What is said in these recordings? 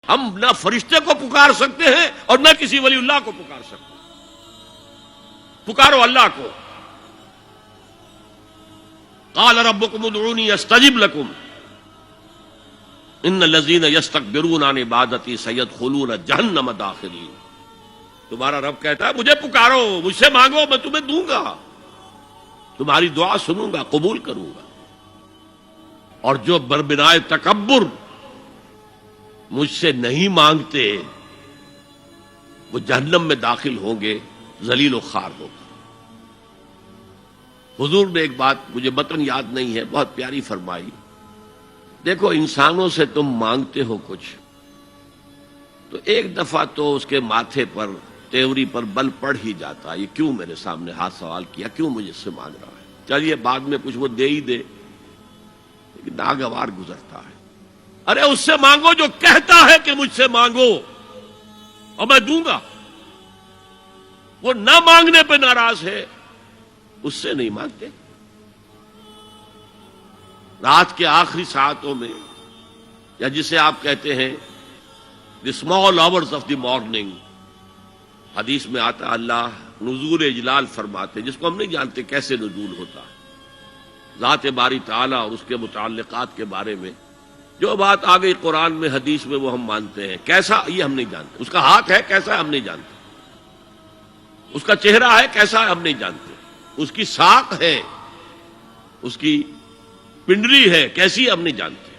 ہم نہ فرشتے کو پکار سکتے ہیں اور نہ کسی ولی اللہ کو پکار سکتے ہیں. پکارو اللہ کو. قال ربکم ادعونی استجب لکم ان الذین یستکبرون عن عبادتی سیدخلون جہنم داخرین. تمہارا رب کہتا ہے مجھے پکارو، مجھ سے مانگو، میں تمہیں دوں گا، تمہاری دعا سنوں گا، قبول کروں گا. اور جو بربنائے تکبر مجھ سے نہیں مانگتے وہ جہنم میں داخل ہوں گے، ذلیل و خوار ہو گے. حضور نے ایک بات مجھے متن یاد نہیں ہے، بہت پیاری فرمائی. دیکھو انسانوں سے تم مانگتے ہو کچھ تو ایک دفعہ تو اس کے ماتھے پر تیوری پر بل پڑ ہی جاتا ہے، یہ کیوں میرے سامنے ہاتھ سوال کیا، کیوں مجھے اس سے مانگ رہا ہے. چلیے بعد میں کچھ وہ دے ہی دے، لیکن ناگوار گزرتا ہے. ارے اس سے مانگو جو کہتا ہے کہ مجھ سے مانگو اور میں دوں گا. وہ نہ مانگنے پہ ناراض ہے، اس سے نہیں مانگتے. رات کے آخری ساعتوں میں، یا جسے آپ کہتے ہیں the small hours of the morning, حدیث میں آتا اللہ نزول اجلال فرماتے، جس کو ہم نہیں جانتے کیسے نزول ہوتا ہے. ذات باری تعالیٰ اور اس کے متعلقات کے بارے میں جو بات آ گئی قرآن میں حدیث میں وہ ہم مانتے ہیں. کیسا یہ ہم نہیں جانتے، اس کا ہاتھ ہے کیسا ہے ہم نہیں جانتے، اس کا چہرہ ہے کیسا ہے ہم نہیں جانتے، اس کی ساق ہے، اس کی پنڈلی ہے کیسی ہم نہیں جانتے.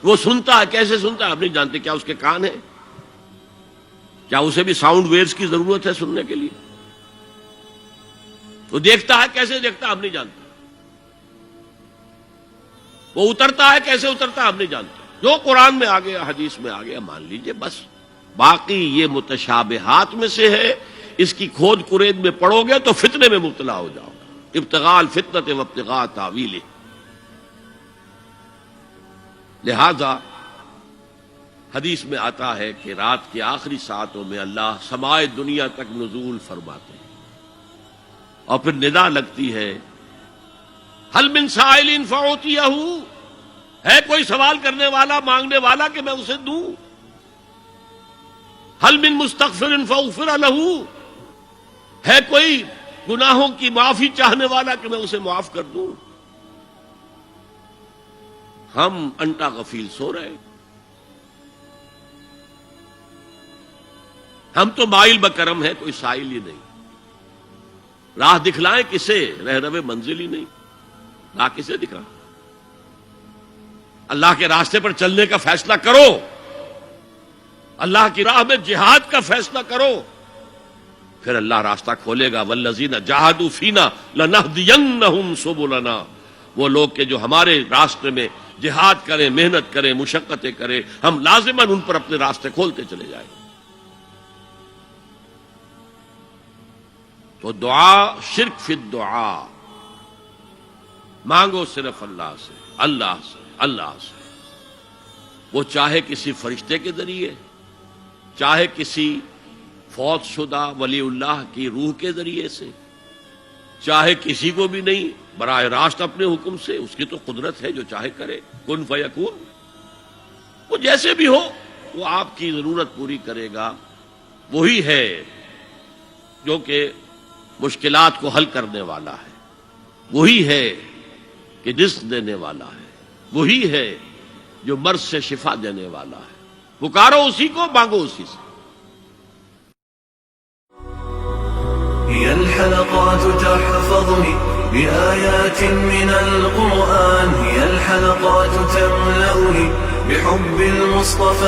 وہ سنتا ہے کیسے سنتا ہے ہم نہیں جانتے. کیا اس کے کان ہیں؟ کیا اسے بھی ساؤنڈ ویوز کی ضرورت ہے سننے کے لیے؟ وہ دیکھتا ہے کیسے دیکھتا ہے ہم نہیں جانتے. وہ اترتا ہے کیسے اترتا ہے ہم نہیں جانتے. جو قرآن میں آ گیا حدیث میں آ گیا مان لیجئے بس. باقی یہ متشابہات میں سے ہے، اس کی کھود کرید میں پڑو گے تو فتنے میں مبتلا ہو جاؤ گے. ابتغاء الفتنۃ وابتغاء تاویلہ. لہذا حدیث میں آتا ہے کہ رات کے آخری ساعتوں میں اللہ سمائے دنیا تک نزول فرماتے ہیں اور پھر ندا لگتی ہے حل من سائل فاعطیہ، ہے کوئی سوال کرنے والا مانگنے والا کہ میں اسے دوں. حل من مستغفر فاغفر لہ، ہے کوئی گناہوں کی معافی چاہنے والا کہ میں اسے معاف کر دوں. ہم انٹا غفیل سو رہے، ہم تو مائل بکرم ہے، کوئی سائل ہی نہیں. راہ دکھلائیں کسے، رہنم منزل ہی نہیں. راہ کسے دکھا؟ اللہ کے راستے پر چلنے کا فیصلہ کرو، اللہ کی راہ میں جہاد کا فیصلہ کرو، پھر اللہ راستہ کھولے گا. والذین جاہدوا فینا لنہدینہم سبلنا. وہ لوگ کہ جو ہمارے راستے میں جہاد کریں، محنت کریں، مشقتیں کریں، ہم لازماً ان پر اپنے راستے کھولتے چلے جائیں. تو دعا شرک فی الدعا. مانگو صرف اللہ سے، اللہ سے، اللہ سے. وہ چاہے کسی فرشتے کے ذریعے، چاہے کسی فوت شدہ ولی اللہ کی روح کے ذریعے سے، چاہے کسی کو بھی نہیں، براہ راست اپنے حکم سے. اس کی تو قدرت ہے، جو چاہے کرے. کن فیکون. وہ جیسے بھی ہو وہ آپ کی ضرورت پوری کرے گا. وہی ہے جو کہ مشکلات کو حل کرنے والا ہے، وہی ہے کہ رزق دینے والا ہے، وہی ہے جو مرض سے شفا دینے والا ہے. پکارو اسی کو، مانگو اسی سے. هي الحلقات تحفظني بآيات من القرآن، هي الحلقات تملأني بحب المصطفى.